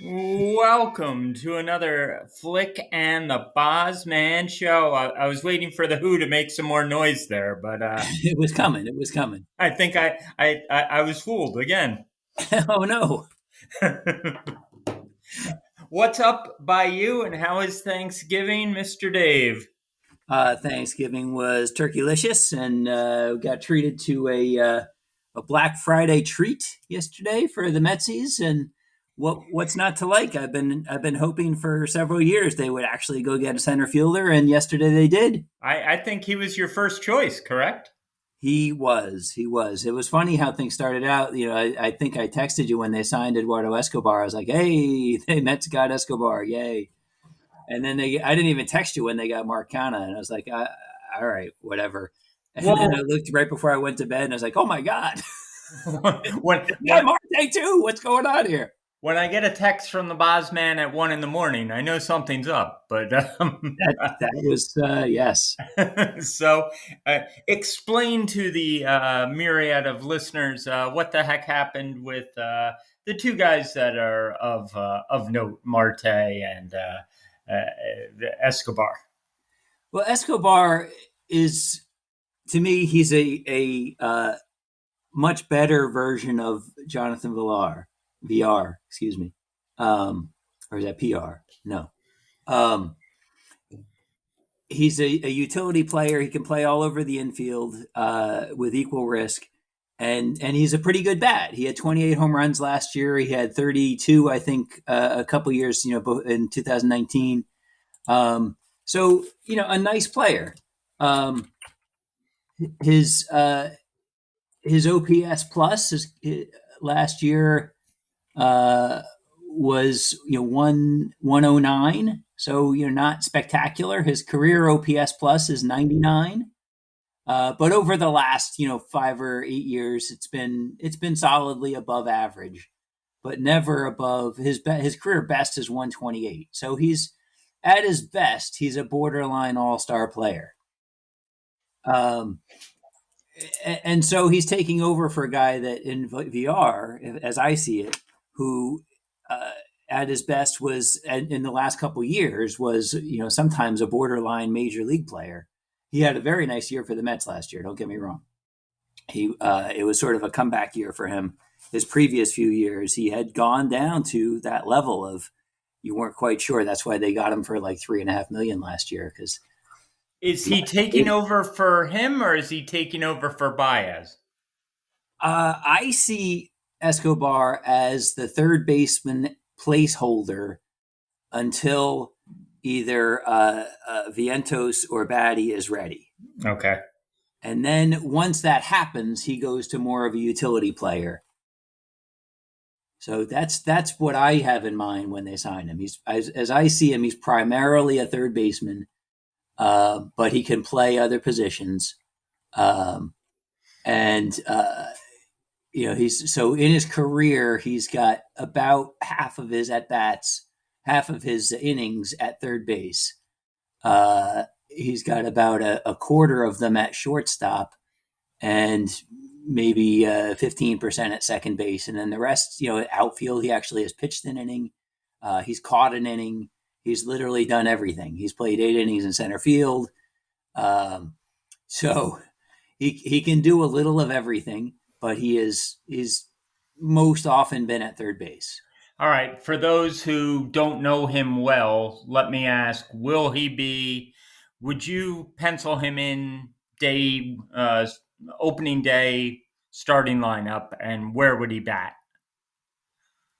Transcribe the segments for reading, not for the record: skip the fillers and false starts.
Welcome to another Flick and the Bozman show. I was waiting for the Who to make some more noise there, but It was coming. It was coming. I think I was fooled again. Oh no. What's up by you, and how is Thanksgiving, Mr. Dave? Thanksgiving was turkeylicious, and got treated to a Black Friday treat yesterday for the Metsies. And what's not to like? I've been hoping for several years they would actually go get a center fielder, and yesterday they did. I think he was your first choice, correct? He was. It was funny how things started out. I think I texted you when they signed Eduardo Escobar. I was like, "Hey, they Mets got Escobar, yay!" And then I didn't even text you when they got Marcana, and I was like, all right, whatever. And then I Well, looked right before I went to bed, and I was like, oh my god, when they when got Marte too. What's going on here? when I get a text from the Bozman at 1 in the morning, I know something's up. But That was yes. so, explain to the myriad of listeners what the heck happened with the two guys that are of note, Marte and uh, Escobar. Well, Escobar is to me he's a much better version of Jonathan VR, excuse me, or is that PR? No. Um, he's a utility player. He can play all over the infield with equal risk, and he's a pretty good bat. He had 28 home runs last year. He had 32, I think, a couple years, in 2019. So a nice player. Um, his his OPS plus last year uh, was 109. So not spectacular. His career OPS plus is 99. But over the last 5 or 8 years, it's been solidly above average, but never above his career best is 128. So he's at his best, he's a borderline all star player. Um, and so he's taking over for a guy that in VR, as I see it, who uh, at his best was in the last couple of years was sometimes a borderline major league player. He had a very nice year for the Mets last year. Don't get me wrong. It was sort of a comeback year for him. His previous few years, he had gone down to that level of you weren't quite sure. That's why they got him for like 3.5 million last year because Is he taking over for him, or is he taking over for Baez? I see Escobar as the third baseman placeholder until either Vientos or Batty is ready. Okay. And then once that happens, he goes to more of a utility player. So that's what I have in mind when they sign him. He's as I see him, he's primarily a third baseman, but he can play other positions. Um, and he's so in his career he's got about half of his at bats, half of his innings at third base. He's got about a quarter of them at shortstop, and maybe 15% at second base, and then the rest, outfield. He actually has pitched an inning. He's caught an inning. He's literally done everything. He's played 8 innings in center field. So he can do a little of everything, but he's most often been at third base. All right. For those who don't know him well, let me ask: will he be? Would you pencil him in day opening day starting lineup, and where would he bat?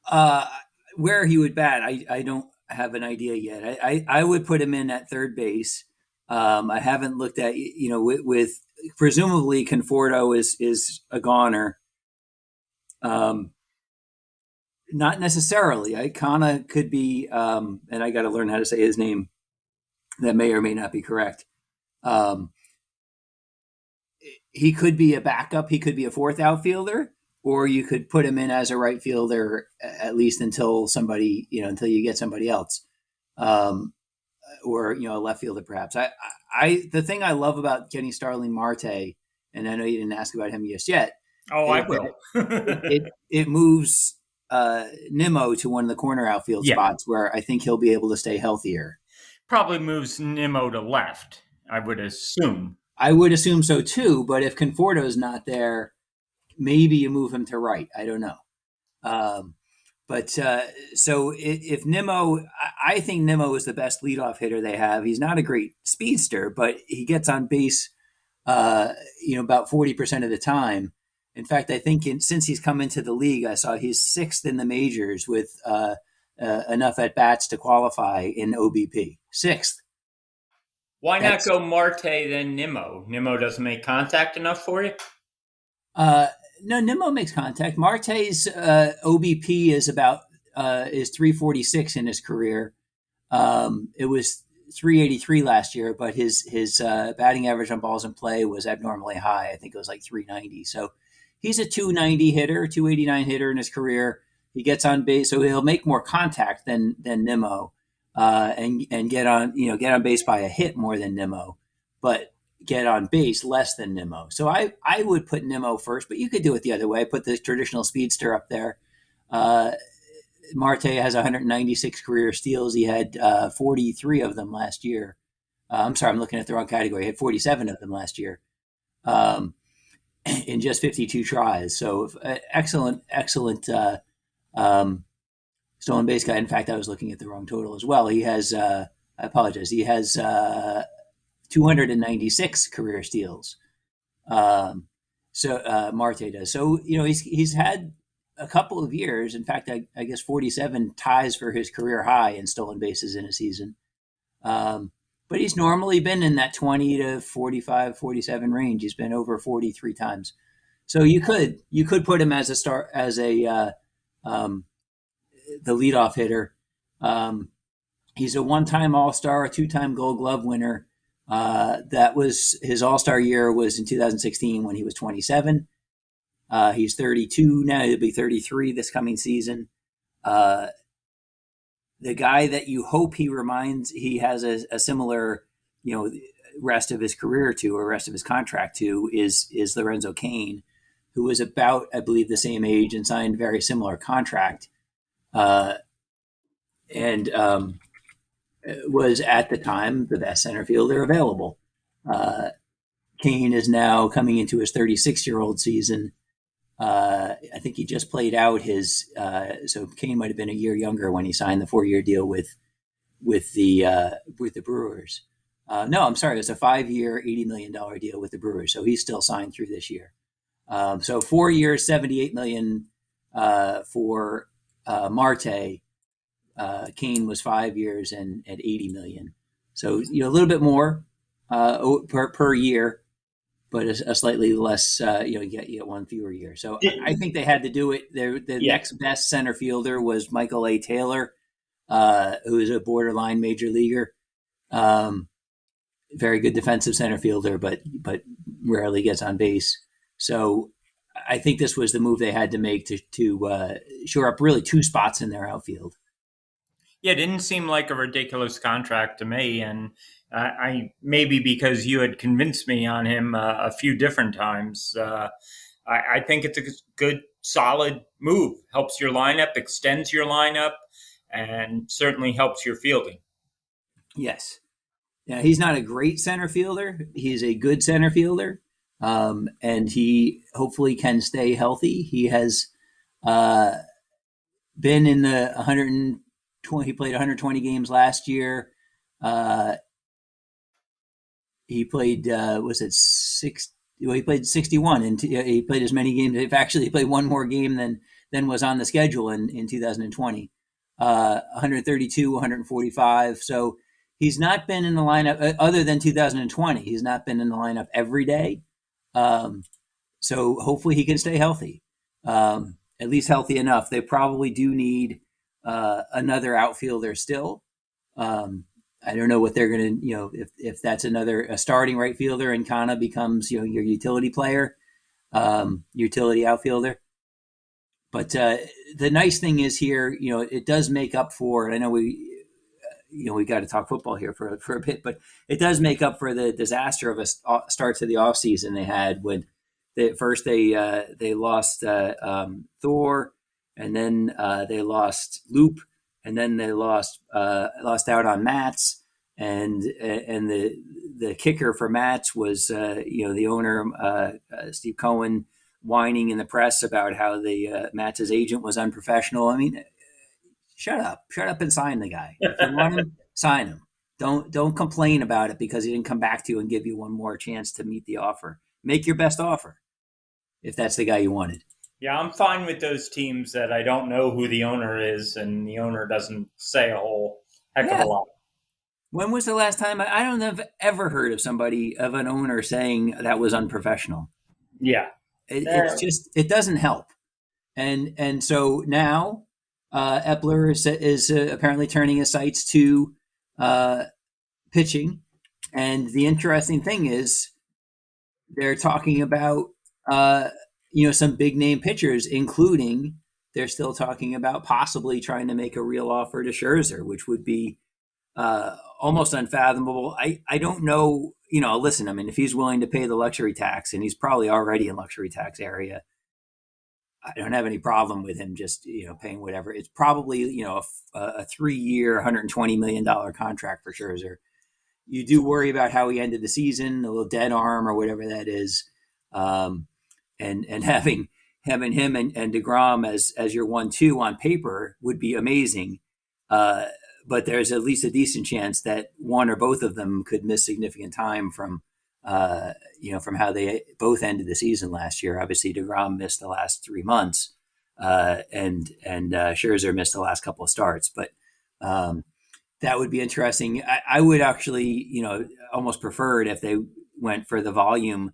Uh, where he would bat, I don't have an idea yet. I would put him in at third base. I haven't looked at with presumably Conforto is a goner. Um, Not necessarily. I Kana could be, and I got to learn how to say his name. That may or may not be correct. Um, he could be a backup. He could be a fourth outfielder, or you could put him in as a right fielder at least until somebody, until you get somebody else, um, or a left fielder perhaps. The thing I love about getting Starling Marte, and I know you didn't ask about him just yet, Oh, I is will. that it moves Nimmo to one of the corner outfield Yeah, spots where I think he'll be able to stay healthier. probably moves Nimmo to left, I would assume. I would assume so too, but if Conforto's not there, maybe you move him to right. I don't know. Um, but so if Nimmo, I think Nimmo is the best leadoff hitter they have. He's not a great speedster, but he gets on base, uh, about 40% of the time. In fact, I think since he's come into the league, I saw he's sixth in the majors with enough at bats to qualify in OBP. Sixth. Why not That's go Marte then Nimmo? Nimmo doesn't make contact enough for you? uh, no, Nimmo makes contact. Marte's OBP is 346 in his career. It was 383 last year, but his batting average on balls in play was abnormally high. I think it was like 390. So he's a 290 hitter, 289 hitter in his career. He gets on base, so he'll make more contact than Nimmo, and get on base by a hit more than Nimmo, but get on base less than Nimmo. So I would put Nimmo first, but you could do it the other way. Put the traditional speedster up there. Uh, Marte has 196 career steals. He had 43 of them last year. I'm sorry, I'm looking at the wrong category. He had 47 of them last year, um, in just 52 tries. So excellent um, stolen base guy. In fact, I was looking at the wrong total as well. He has, I apologize, he has 296 career steals. Um, Marte does. So he's had a couple of years. In fact, I guess 47 ties for his career high in stolen bases in a season. But he's normally been in that 20 to 45, 47 range. He's been over 43 times. So you could put him as a star as a the leadoff hitter. Um, he's a one-time All-Star, a two-time Gold Glove winner. That was his All-Star year was in 2016 when he was 27. He's 32 now. He'll be 33 this coming season. Uh, the guy that you hope he has a similar, rest of his career to, or rest of his contract to, is Lorenzo Cain, who was about, I believe, the same age and signed a very similar contract, and was at the time the best center fielder available. Uh, Cain is now coming into his 36-year-old season. I think he just played out his. So Cain might have been a year younger when he signed the 4-year deal with the Brewers. No, I'm sorry, it was a 5-year, $80 million deal with the Brewers. So he's still signed through this year. So 4 years, $78 million for Marte. Cain was 5 years and at $80 million. So a little bit more per year, but a slightly less. You get one fewer year. So I think they had to do it. The Yeah. next best center fielder was Michael A. Taylor, who is a borderline major leaguer. Very good defensive center fielder, but rarely gets on base. So I think this was the move they had to make to shore up really two spots in their outfield. Yeah, it didn't seem like a ridiculous contract to me, and I maybe because you had convinced me on him a few different times. I think it's a good, solid move. Helps your lineup, extends your lineup, and certainly helps your fielding. Yes. Yeah, he's not a great center fielder. He's a good center fielder, and he hopefully can stay healthy. He has uh, been in the 120. He played 120 games last year. Uh, he played was it six? Well, he played 61, and he played as many games. Actually, he played one more game than was on the schedule in 2020. 132, 145. So he's not been in the lineup other than 2020. He's not been in the lineup every day. Um, so hopefully he can stay healthy, at least healthy enough. They probably do need another outfielder still. I don't know what they're going to, if that's a starting right fielder and Kana becomes, your utility player, utility outfielder. But the nice thing is here, it does make up for, and I know we got to talk football here for a bit, but it does make up for the disaster of a start to the offseason they had when they lost Thor, and then they lost Loop, and then they lost out on Mats, and the kicker for Mats was the owner Steve Cohen whining in the press about how the Mats' agent was unprofessional. I mean, shut up and sign the guy. If you want him, sign him. Don't complain about it because he didn't come back to you and give you one more chance to meet the offer. Make your best offer if that's the guy you wanted. Yeah, I'm fine with those teams that I don't know who the owner is and the owner doesn't say a whole heck of a Yeah. lot. When was the last time? I don't have ever heard of somebody of an owner saying that was unprofessional. Yeah. It's just it doesn't help. And so now Epler is apparently turning his sights to uh, pitching. And the interesting thing is they're talking about uh, some big name pitchers, including they're still talking about possibly trying to make a real offer to Scherzer, which would be almost unfathomable. I don't know. Listen, I mean, if he's willing to pay the luxury tax, and he's probably already in luxury tax area, I don't have any problem with him just paying whatever. It's probably a 3-year, $120 million contract for Scherzer. You do worry about how he ended the season, a little dead arm or whatever that is, um, and having him and Degrom as your 1-2 on paper would be amazing. Uh, but there's at least a decent chance that one or both of them could miss significant time from how they both ended the season last year. Obviously, Degrom missed the last 3 months, and Scherzer missed the last couple of starts. But that would be interesting. I would actually, almost prefer it if they went for the volume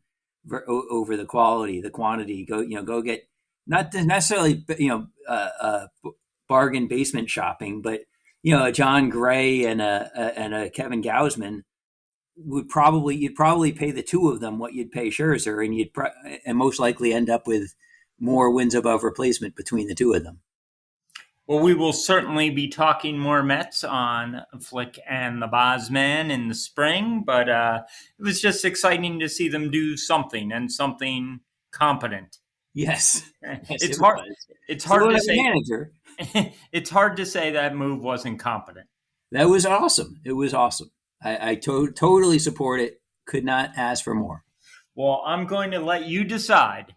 over the quality, the quantity. Go get not necessarily, bargain basement shopping, but a John Gray and a Kevin Gausman you'd probably pay the two of them what you'd pay Scherzer, and and most likely end up with more wins above replacement between the two of them. Well, we will certainly be talking more Mets on Flick and the Bosman in the spring, but it was just exciting to see them do something and something competent. Yes, yes, It's it hard. was. It's So hard to as a say. manager, It's hard to say that move wasn't competent. that was awesome. It was awesome. I totally support it. Could not ask for more. Well, I'm going to let you decide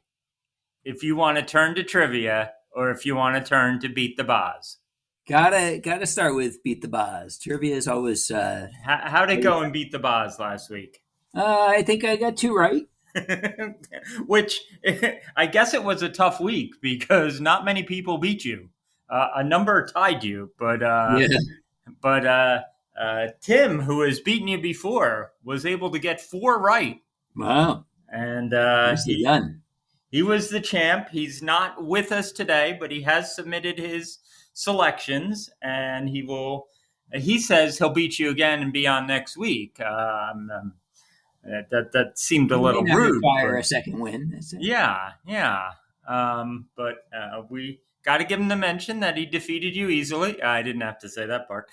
if you want to turn to trivia or if you want to turn to beat the Boz. Gotta start with beat the Boz. Trivia is always. How'd it go and beat the Boz last week? I think I got two right. Which I guess it was a tough week because not many people beat you. A number tied you, Yeah. but Tim, who has beaten you before, was able to get 4 right, Wow. and Nicely done. he was the champ. He's not with us today, but he has submitted his selections, and he will. He says he'll beat you again and be on next week. That seemed a It may little not rude, require but a second win. That's it. yeah, yeah. But we got to give him the mention that he defeated you easily. I didn't have to say that part.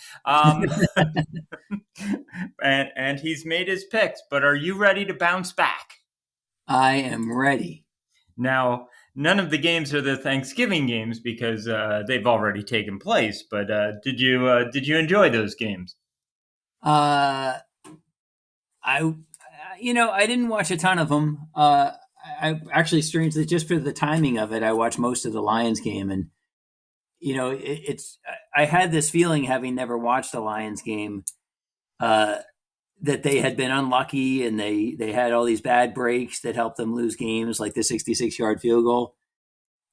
And he's made his picks. But are you ready to bounce back? I am ready. Now, none of the games are the Thanksgiving games because they've already taken place. But did you enjoy those games? Uh, I, I didn't watch a ton of them. I actually, strangely, just for the timing of it, I watched most of the Lions game, and it's. I had this feeling, having never watched a Lions game, uh, that they had been unlucky, and they had all these bad breaks that helped them lose games, like the 66-yard field goal.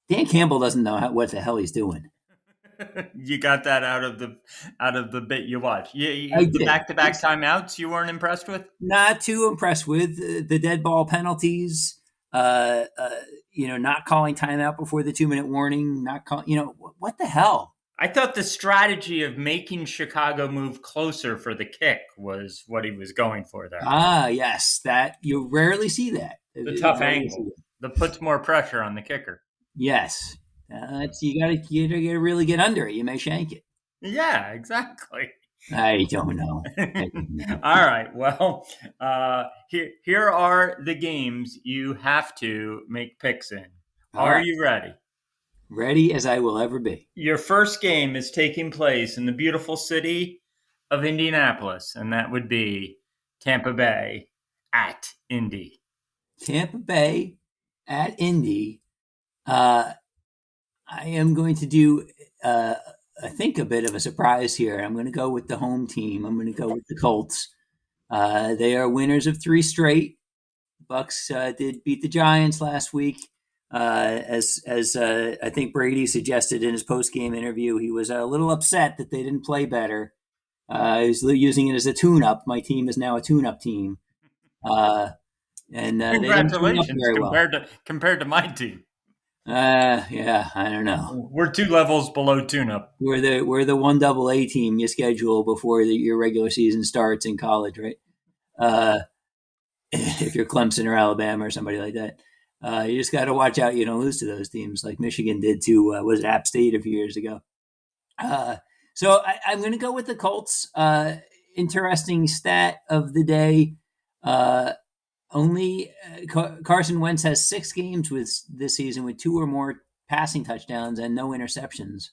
Dan Campbell doesn't know what the hell he's doing. You got that out of the bit you watched. I The did. back to back timeouts you weren't impressed with. Not too impressed with the dead ball penalties. Not calling timeout before the 2-minute warning. Not call. What the hell? I thought the strategy of making Chicago move closer for the kick was what he was going for there. Ah, yes, that you rarely see that. The tough Rarely see angle it. that puts more pressure on the kicker. Yes, you gotta really get under it. You may shank it. Yeah, exactly. I don't know. I don't All know. right. Well, here are the games you have to make picks in. All Are right, you ready? Ready as I will ever be. Your first game is taking place in the beautiful city of Indianapolis, and that would be Tampa Bay at Indy. Tampa Bay at Indy. Uh, I am going to do, uh, I think, a bit of a surprise here. I'm going to go with the home team. I'm going to go with the Colts. They are winners of three straight. Bucks did beat the Giants last week. As I think Brady suggested in his post game interview, he was a little upset that they didn't play better. He was using it as a tune up. My team is now a tune up team, uh, and they didn't tune up Congratulations very well. compared to my team. Yeah, I don't know. We're 2 levels below tune-up. We're the one double A team you schedule before your regular season starts in college, right? Uh, if you're Clemson or Alabama or somebody like that. You just got to watch out you don't lose to those teams like Michigan did to was it App State a few years ago. Uh, I'm going to go with the Colts. Interesting stat of the day. Only Carson Wentz has 6 games with this season with 2 or more passing touchdowns and no interceptions.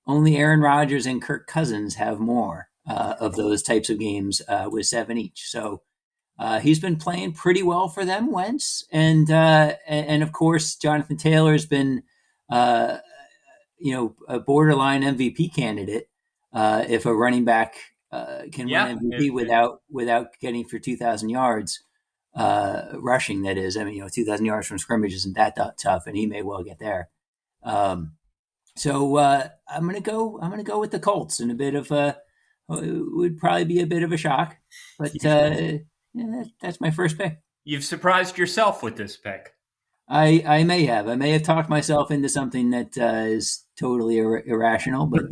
Only Aaron Rodgers and Kirk Cousins have more of those types of games with 7 each. So he's been playing pretty well for them, Wentz, and of course Jonathan Taylor has been, uh, a borderline MVP candidate. If a running back can win Yeah, MVP without getting for 2,000 yards rushing, that is, I mean, 2,000 yards from scrimmage isn't that tough, and he may well get there. Um, I'm gonna go. I'm gonna go with the Colts in a bit of a. It would probably be a bit of a shock, but yeah, that's my first pick. you've surprised yourself with this pick. I may have. I may have talked myself into something that is totally irrational, but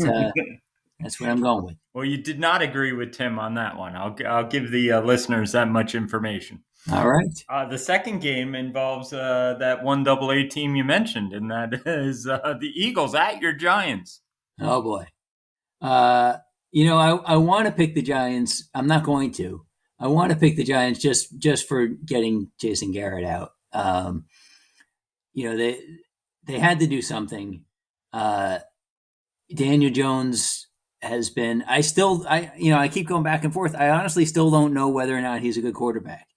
that's what I'm going with. Well, you did not agree with Tim on that one. I'll give the listeners that much information. All right. The second game involves that one double A team you mentioned, and that is the Eagles at your Giants. Oh boy. Uh, I want to pick the Giants. I'm not going to. I want to pick the Giants just for getting Jason Garrett out. They had to do something. Uh, Daniel Jones has been. I keep going back and forth. I honestly still don't know whether or not he's a good quarterback.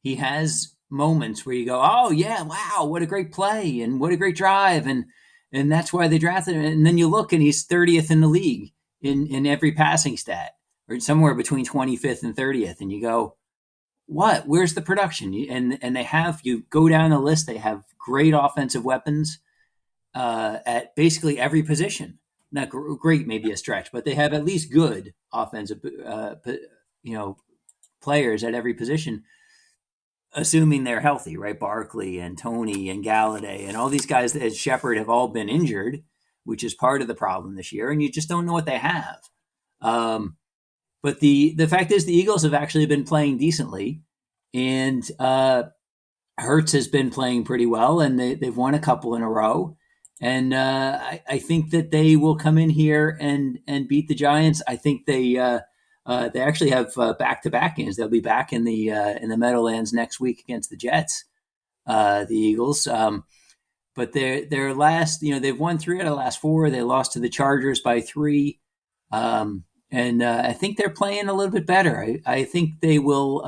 He has moments where you go, "Oh yeah, wow, what a great play and what a great drive," and that's why they drafted him. And then you look, and he's 30th in the league in every passing stat, or somewhere between 25th and 30th, and you go, what? Where's the production? And they have, you go down the list. They have great offensive weapons at basically every position. Not great, maybe a stretch, but they have at least good offensive, players at every position, assuming they're healthy, right? Barkley and Tony and Galladay and all these guys that Shepard have all been injured, which is part of the problem this year, and you just don't know what they have. But the fact is, the Eagles have actually been playing decently, and Hurts has been playing pretty well, and they've won a couple in a row. And I think that they will come in here and beat the Giants. I think they actually have back-to-back games. They'll be back in the Meadowlands next week against the Jets, the Eagles. But their last, they've won 3 out of the last 4. They lost to the Chargers by 3. And I think they're playing a little bit better. I think they will,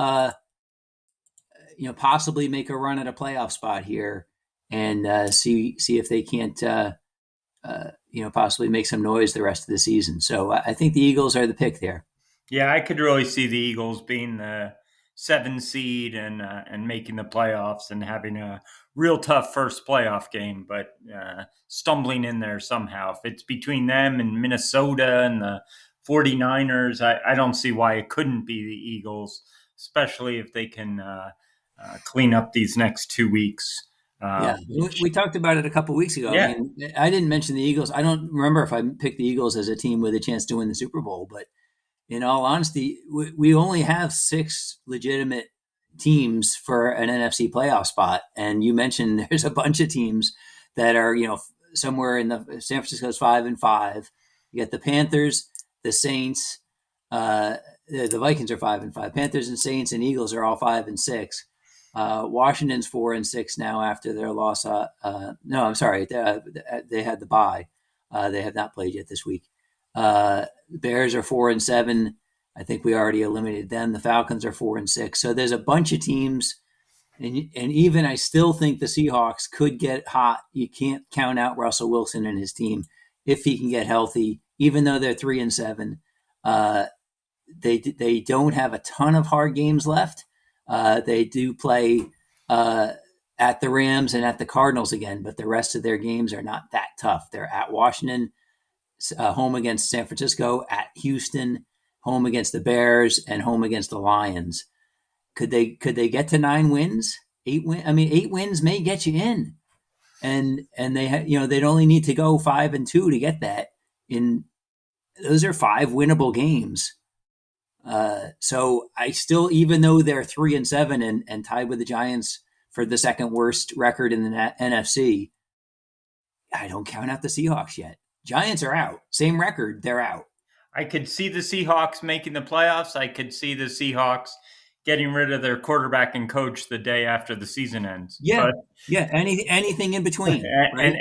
possibly make a run at a playoff spot here, and see if they can't, possibly make some noise the rest of the season. So I think the Eagles are the pick there. Yeah, I could really see the Eagles being the 7 seed and making the playoffs and having a real tough first playoff game, but stumbling in there somehow. If it's between them and Minnesota and the 49ers, I don't see why it couldn't be the Eagles, especially if they can clean up these next 2 weeks. Yeah, we talked about it a couple weeks ago. Yeah. I mean, I didn't mention the Eagles. I don't remember if I picked the Eagles as a team with a chance to win the Super Bowl, but in all honesty, we only have 6 legitimate teams for an NFC playoff spot. And you mentioned there's a bunch of teams that are, somewhere in the San Francisco's 5-5. You got the Panthers, the Saints, the Vikings are 5-5. Panthers and Saints and Eagles are all 5-6. Washington's 4-6 now after their loss. No, I'm sorry. They had the bye. They have not played yet this week. Bears are 4-7. I think we already eliminated them. The Falcons are 4-6. So there's a bunch of teams, and even I still think the Seahawks could get hot. You can't count out Russell Wilson and his team if he can get healthy. Even though they're 3-7, uh, they don't have a ton of hard games left. They do play at the Rams and at the Cardinals again, but the rest of their games are not that tough. They're at Washington, home against San Francisco, at Houston, home against the Bears, and home against the Lions. Could they get to 9 wins? 8 win. I mean, 8 wins may get you in, and they'd only need to go 5-2 to get that. In those are 5 winnable games. So I still, even though they're 3-7 and tied with the Giants for the second worst record in the NFC, I don't count out the Seahawks yet. Giants are out. Same record, they're out. I could see the Seahawks making the playoffs. I could see the Seahawks getting rid of their quarterback and coach the day after the season ends. Yeah, But yeah. Anything in between, right? and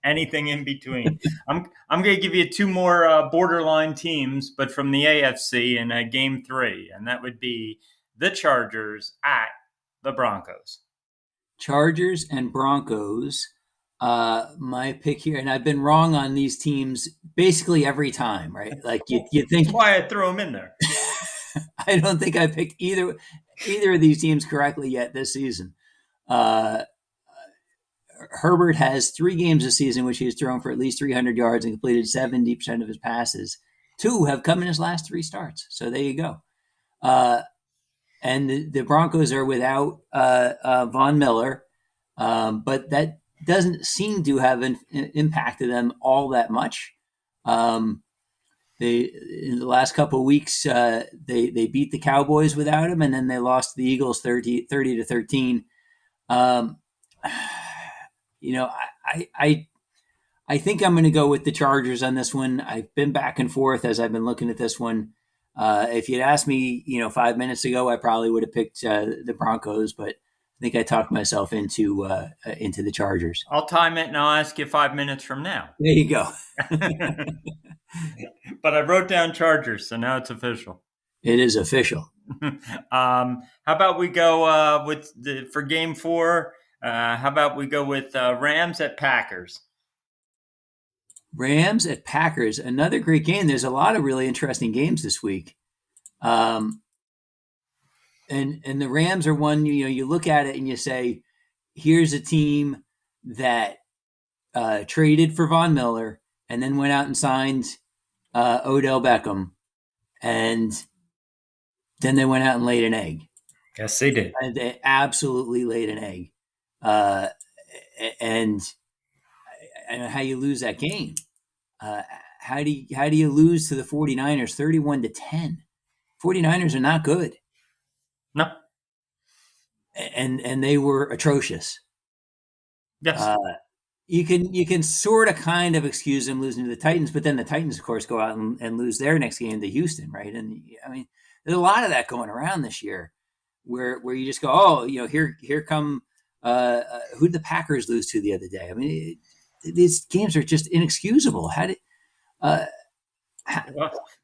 anything in between. I'm going to give you two more borderline teams, but from the AFC in game 3, and that would be the Chargers at the Broncos. Chargers and Broncos. My pick here, and I've been wrong on these teams basically every time, right? Like you think. That's why I threw them in there. I don't think I picked either of these teams correctly yet this season. Herbert has 3 games this season which he has thrown for at least 300 yards and completed 70% of his passes. 2 have come in his last 3 starts. So there you go. And the Broncos are without Von Miller, but that doesn't seem to have impacted them all that much. They in the last couple of weeks they beat the Cowboys without him, and then they lost the Eagles 30-13. You know, I think I'm going to go with the Chargers on this one. I've been back and forth as I've been looking at this one. If you'd asked me, 5 minutes ago, I probably would have picked the Broncos, but I think I talked myself into the Chargers. I'll time it and I'll ask you 5 minutes from now. There you go. But I wrote down Chargers, so now it's official. It is official. How about we go for game 4? How about we go with Rams at Packers? Rams at Packers, another great game. There's a lot of really interesting games this week. And the Rams are one, you look at it and you say, here's a team that traded for Von Miller and then went out and signed Odell Beckham, and then they went out and laid an egg. Yes, they did. And they absolutely laid an egg. And how you lose that game. How do you lose to the 49ers 31-10? 49ers are not good. No. And they were atrocious. Yes. You can sort of kind of excuse them losing to the Titans, but then the Titans, of course, go out and lose their next game to Houston, right? And I mean, there's a lot of that going around this year, where you just go, oh, here come who did the Packers lose to the other day? I mean, these games are just inexcusable. How did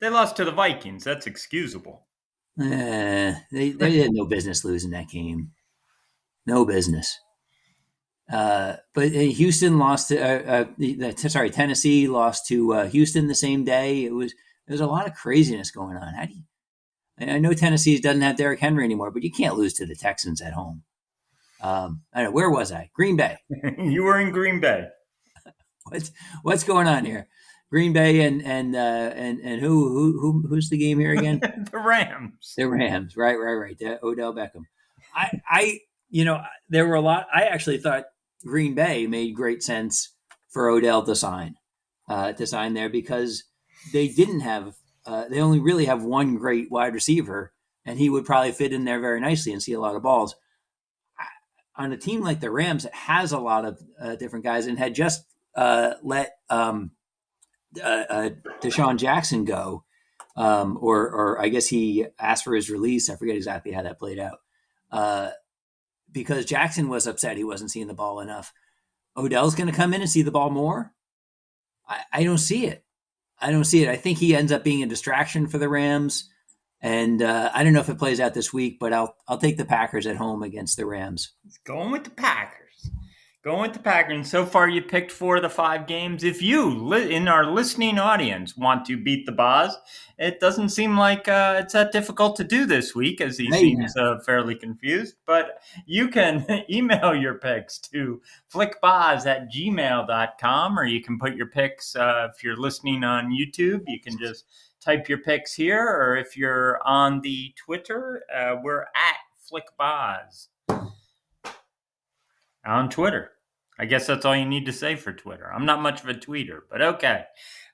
they lost to the Vikings? That's excusable. They had no business losing that game. No business. But Houston lost to Tennessee lost to Houston the same day. There's a lot of craziness going on. I know Tennessee doesn't have Derrick Henry anymore, but you can't lose to the Texans at home. I don't know, where was I? Green Bay. You were in Green Bay. What's going on here? Green Bay and who's the game here again? The Rams. The Rams, right. Odell Beckham. There were a lot. I actually thought Green Bay made great sense for Odell to sign there, because they didn't have. They only really have one great wide receiver, and he would probably fit in there very nicely and see a lot of balls. On a team like the Rams, it has a lot of different guys, and had just let Deshaun Jackson go, or I guess he asked for his release. I forget exactly how that played out. because Jackson was upset he wasn't seeing the ball enough. Odell's going to come in and see the ball more. I don't see it. I don't see it. I think he ends up being a distraction for the Rams, and I don't know if it plays out this week, but I'll take the Packers at home against the Rams. Going with the Packers. Going with the Packers. And so far, you picked 4 of the 5 games. If you, in our listening audience, want to beat the boss, it doesn't seem like it's that difficult to do this week, as he Hey, seems fairly confused. But you can email your picks to flickboz@gmail.com, or you can put your picks, if you're listening on YouTube, you can just type your picks here. Or if you're on the Twitter, we're at flickboz on Twitter. I guess that's all you need to say for Twitter. I'm not much of a tweeter, but okay.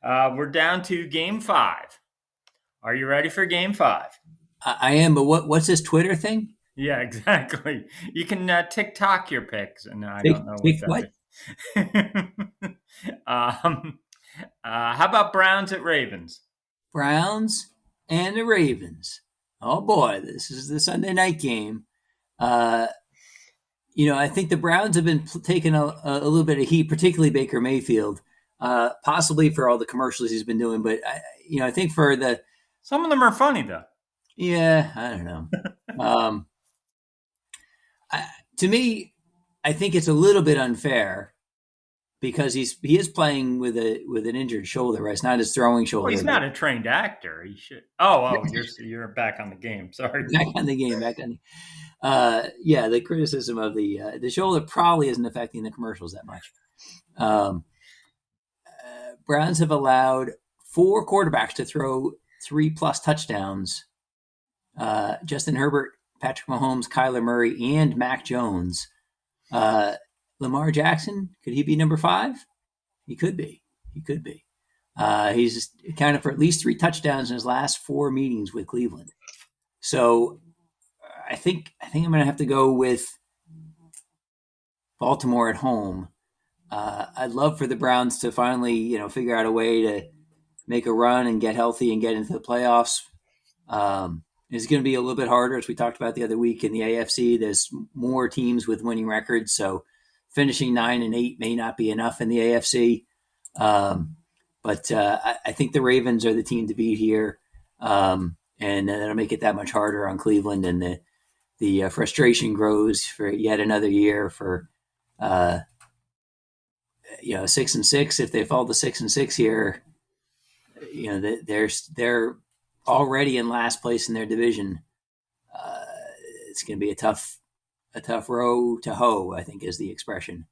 We're down to game 5. Are you ready for game 5? I am, but what's this Twitter thing? Yeah, exactly. You can TikTok your picks, and I Take, don't know what take what? that is. How about Browns at Ravens? Browns and the Ravens. Oh boy, this is the Sunday night game. Uh, I think the Browns have been taking a little bit of heat, particularly Baker Mayfield, possibly for all the commercials he's been doing. But I think for some of them are funny though. Yeah, I don't know. um, to me, I think it's a little bit unfair because he is playing with an injured shoulder. Right, it's not his throwing shoulder. Well, he's not a trained actor. He should. Oh, you're back on the game. Sorry, back on the game. The criticism of the shoulder probably isn't affecting the commercials that much. Browns have allowed 4 quarterbacks to throw 3+ touchdowns. Justin Herbert, Patrick Mahomes, Kyler Murray, and Mac Jones. Lamar Jackson, could he be number 5? He could be. He's accounted for at least 3 touchdowns in his last 4 meetings with Cleveland. So I think I'm going to have to go with Baltimore at home. I'd love for the Browns to finally, figure out a way to make a run and get healthy and get into the playoffs. It's going to be a little bit harder, as we talked about the other week in the AFC. There's more teams with winning records, so finishing 9-8 may not be enough in the AFC. But I think the Ravens are the team to beat here, and that'll make it that much harder on Cleveland, and the frustration grows for yet another year for 6-6. If they fall to 6-6 here, they're already in last place in their division. It's going to be a tough row to hoe, I think is the expression.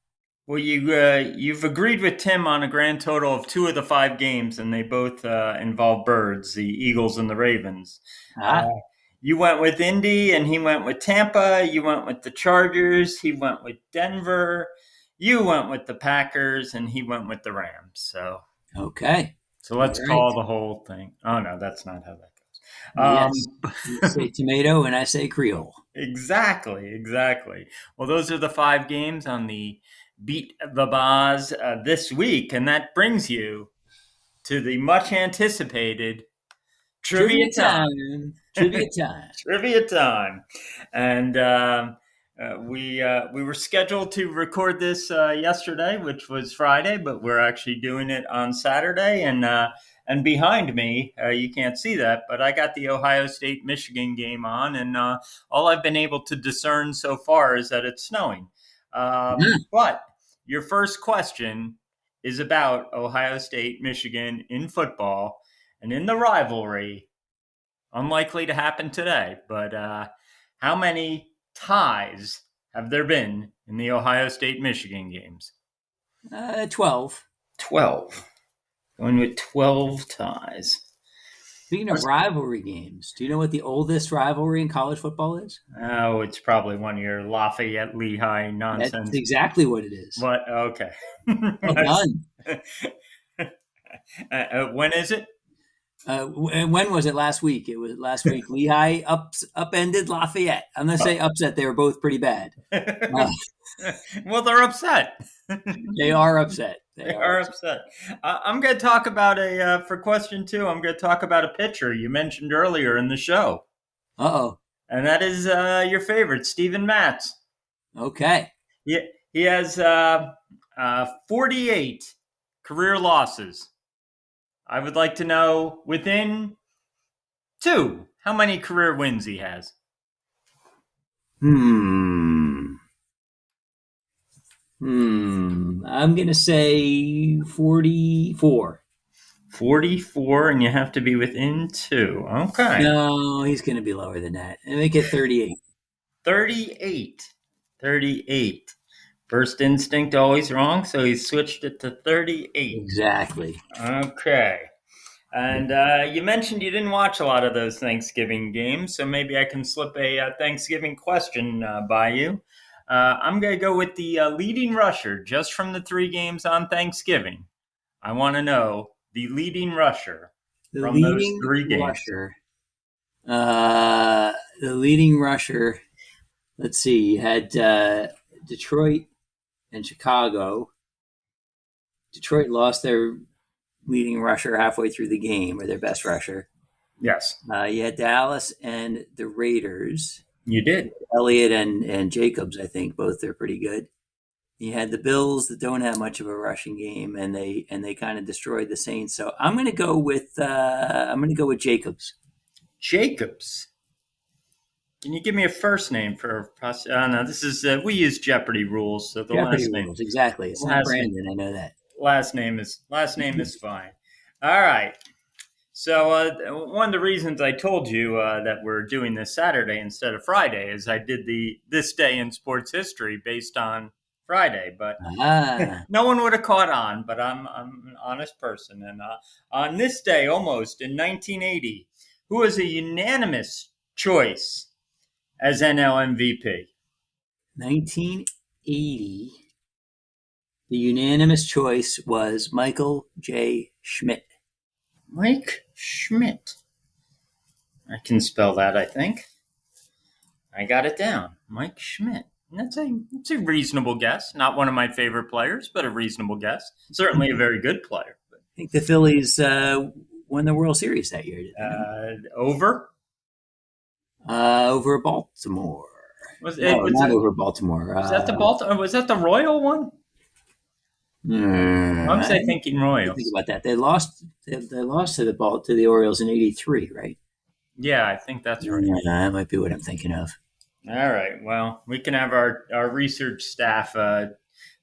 Well, you've agreed with Tim on a grand total of 2 of the 5 games, and they both involve birds, the Eagles and the Ravens. You went with Indy, and he went with Tampa. You went with the Chargers. He went with Denver. You went with the Packers, and he went with the Rams. So okay. So let's call the whole thing. Oh no, that's not how that goes. Yes. You say tomato, and I say Creole. Exactly. Well, those are the 5 games on the Beat the Boz this week, and that brings you to the much anticipated trivia time. Trivia time. And we were scheduled to record this yesterday, which was Friday, but we're actually doing it on Saturday. And behind me, you can't see that, but I got the Ohio State-Michigan game on, and all I've been able to discern so far is that it's snowing. But your first question is about Ohio State-Michigan in football and in the rivalry. Unlikely to happen today, but how many ties have there been in the Ohio State-Michigan games? 12. 12. Going with 12 ties. Speaking of rivalry games, do you know what the oldest rivalry in college football is? Oh, it's probably one of your Lafayette Lehigh nonsense. That's exactly what it is. What? Okay. Well done. When is it? When was it? Last week. It was last week. Lehigh upended Lafayette. I'm going to say upset. They were both pretty bad. Well, they're upset. They are upset. They are upset. I'm going to talk about for question 2, I'm going to talk about a pitcher you mentioned earlier in the show. Uh-oh. And that is your favorite, Steven Matz. Okay. He has 48 career losses. I would like to know within two how many career wins he has. Hmm. I'm gonna say 44. 44, and you have to be within two. Okay. No, he's gonna be lower than that. And make it 38. 38. 38. First instinct always wrong, so he switched it to 38. Exactly. Okay. And you mentioned you didn't watch a lot of those Thanksgiving games, so maybe I can slip a Thanksgiving question by you. I'm going to go with the leading rusher just from the three games on Thanksgiving. I want to know the leading rusher The from those leading three games. rusher. Uh, the leading rusher. Let's see. You had Detroit and Chicago. Detroit lost their leading rusher halfway through the game, or their best rusher. Yes, You had Dallas and the Raiders. you did. Elliott and Jacobs, I think, both are pretty good. You had the Bills that don't have much of a rushing game, and they kind of destroyed the Saints. So I'm gonna go with Jacobs. Jacobs. Can you give me a first name for? No, this is we use Jeopardy rules, so the Jeopardy last name, rules, exactly. It's not last name, Brandon. I know that. last name is fine. All right. So one of the reasons I told you that we're doing this Saturday instead of Friday is I did the this day in sports history based on Friday, but Ah, no one would have caught on. But I'm an honest person, and on this day, almost in 1980, who was a unanimous choice as NL MVP? 1980. The unanimous choice was Michael J. Schmidt. Mike Schmidt. I can spell that. I think I got it down. Mike Schmidt. That's a reasonable guess. Not one of my favorite players, but a reasonable guess. Certainly a very good player. I think the Phillies won the World Series that year, did they not? Over Over Baltimore. was it? No, not over Baltimore. Was that the Baltimore? Was that the Royal one? Why was I I thinking think Royals? about that. They lost. They lost to the Orioles in '83, right? Yeah, I think that's right. Yeah, that might be what I'm thinking of. All right. Well, we can have our research staff,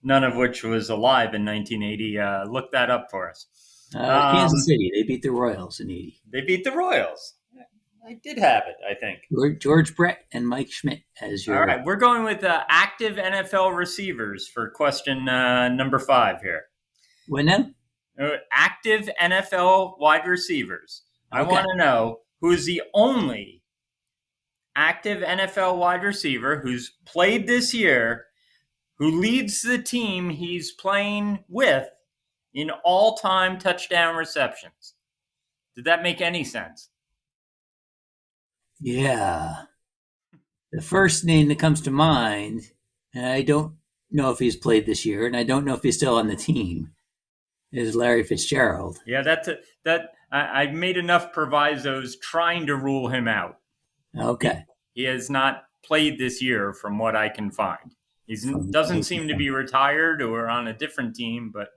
none of which was alive in 1980, look that up for us. Kansas Um, City. They beat the Royals in '80. they beat the Royals. I did have it, I think. George Brett and Mike Schmidt as All your right, we're going with active NFL receivers for question number 5 here. what now? Active NFL wide receivers. I Okay. want to know who is the only active NFL wide receiver who's played this year, who leads the team he's playing with in all-time touchdown receptions. Did that make any sense? Yeah. The first name that comes to mind, and I don't know if he's played this year, and I don't know if he's still on the team, is Larry Fitzgerald. Yeah, I made enough provisos trying to rule him out. Okay. He has not played this year, from what I can find. He From doesn't seem to be retired or on a different team, but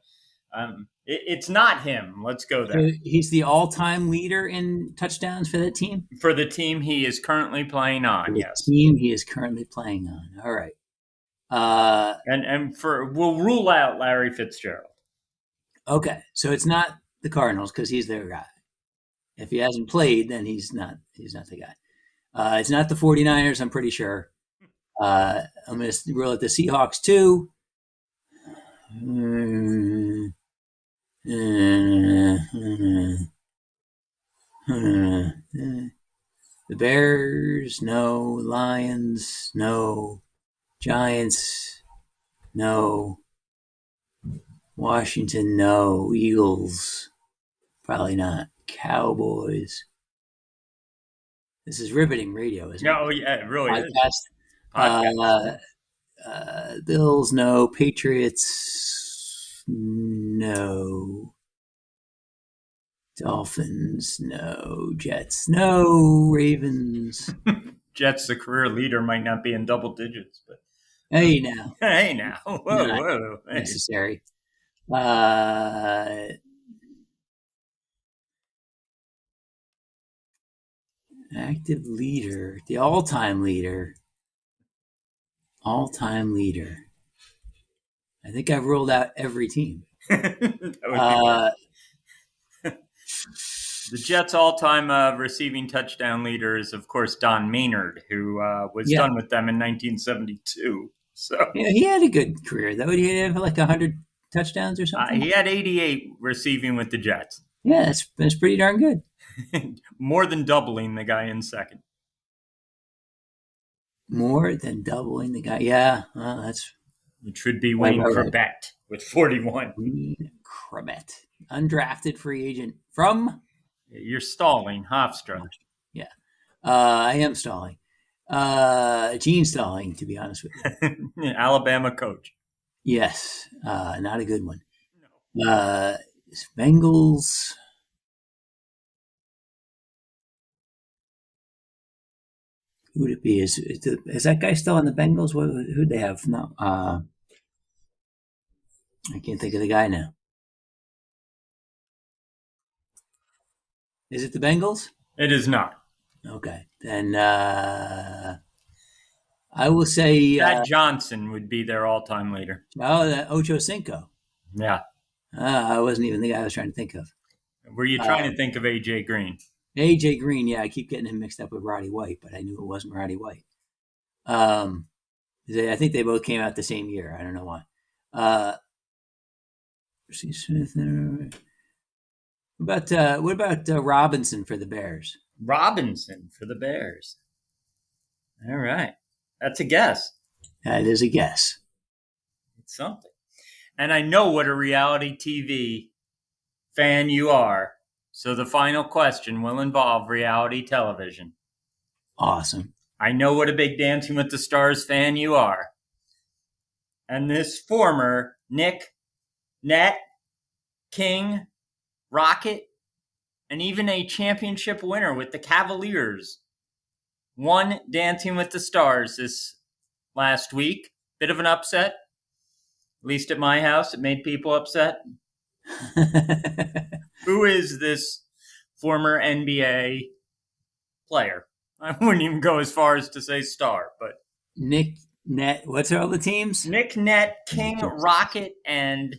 it's not him. Let's go So there. he's the all-time leader in touchdowns for that team. For the team he is currently playing on, The yes. team he is currently playing on. All right. Uh, And we'll rule out Larry Fitzgerald. okay. So it's not the Cardinals because he's their guy. If he hasn't played, then he's not. He's not the guy. It's not the 49ers. I'm pretty sure. I'm going to rule out the Seahawks too. Mm, The Bears, no. Lions, no. Giants, no. Washington, no. Eagles, probably not. Cowboys. This is riveting radio, isn't it? Oh, yeah, it really is. Podcast. Podcast. Bills, no. Patriots, no. Dolphins, no. Jets, no. Ravens. Jets, the career leader, might not be in double digits, but Hey, now, Hey now, whoa, not whoa. Hey. necessary. Uh, Active leader, the all-time leader. I think I've ruled out every team. That would be good. Uh, The Jets' all-time receiving touchdown leader is, of course, Don Maynard, who was yeah, done with them in 1972. So yeah, he had a good career though. He had like 100 touchdowns or something. he had 88 receiving with the Jets, Yeah, that's pretty darn good. more than doubling the guy in second. More than doubling the guy. Yeah, that's It should be right, Wayne right, right. Corbett with 41. Green Crabbit, undrafted free agent from. You're stalling, Hofstra. Yeah, I am stalling. Gene stalling, to be honest with you. Alabama coach. Yes, not a good one. No. Uh, Bengals. Who would it be? Is that guy still on the Bengals? Who'd they have? No, I can't think of the guy now. Is it the Bengals? It is not. Okay, then I will say Chad Johnson would be their all-time leader. Ocho Cinco. Yeah. I wasn't even the guy I was trying to think of. Were you trying to think of AJ Green? AJ Green. Yeah, I keep getting him mixed up with Roddy White, but I knew it wasn't Roddy White. Um, I think they both came out the same year. I don't know why. Smith. What about Robinson for the Bears? Robinson for the Bears. All right. That's a guess. That is a guess. It's something. And I know what a reality TV fan you are. So the final question will involve reality television. Awesome. I know what a big Dancing with the Stars fan you are. And this former Nick, Nat, King, Rocket, and even a championship winner with the Cavaliers won Dancing with the Stars this last week. Bit of an upset. At least at my house, it made people upset. Who is this former NBA player? I wouldn't even go as far as to say star, but Nick Net. What's all the teams? Nick, Net, King, Rocket, and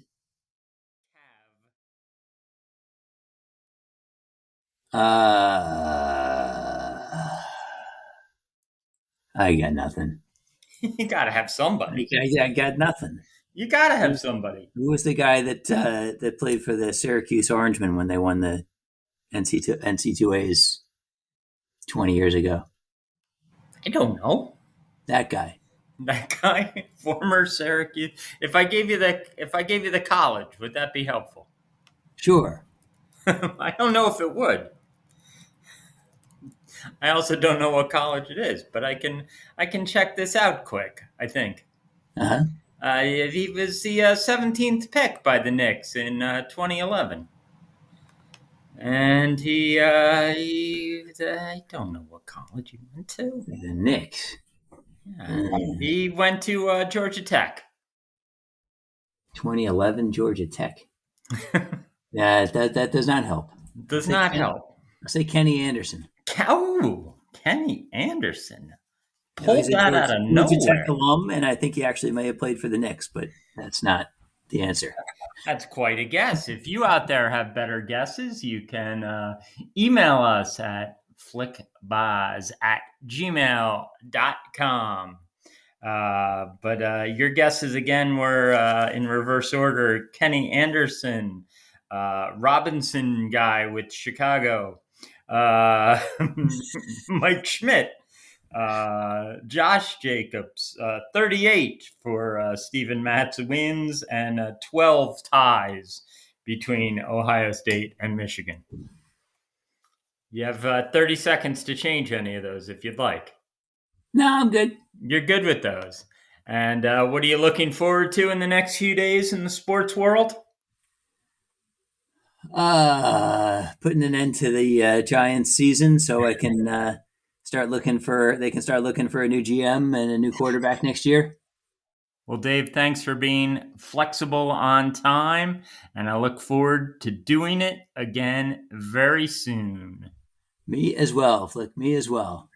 I got nothing. you gotta have somebody. I got nothing. You gotta have somebody. Who was the guy that played for the Syracuse Orangemen when they won the NC2As 20 years ago? I don't know. That guy. That guy, former Syracuse. If I gave you the college, would that be helpful? Sure. I don't know if it would. I also don't know what college it is, but I can check this out quick. I think Uh-huh. he was the 17th pick by the Knicks in 2011, and I don't know what college he went to. The Knicks. Yeah. He went to Georgia Tech. 2011 Georgia Tech. Yeah, that does not help. Does not help. I'll say Kenny Anderson. Oh, Kenny Anderson. You know, he's Pulled a that out of Georgia Tech nowhere. alum, and I think he actually may have played for the Knicks, but that's not the answer. That's quite a guess. If you out there have better guesses, you can email us at flickbaz@gmail.com. But your guesses again were in reverse order: Kenny Anderson, Robinson guy with Chicago, Mike Schmidt, Josh Jacobs, 38 for Stephen Matt's wins, and 12 ties between Ohio State and Michigan. You have 30 seconds to change any of those if you'd like. No, I'm good. You're good with those. And what are you looking forward to in the next few days in the sports world? Putting an end to the Giants season so I can start looking for a new GM and a new quarterback next year. Well, Dave, thanks for being flexible on time, and I look forward to doing it again very soon. Me as well, Flick. Me as well.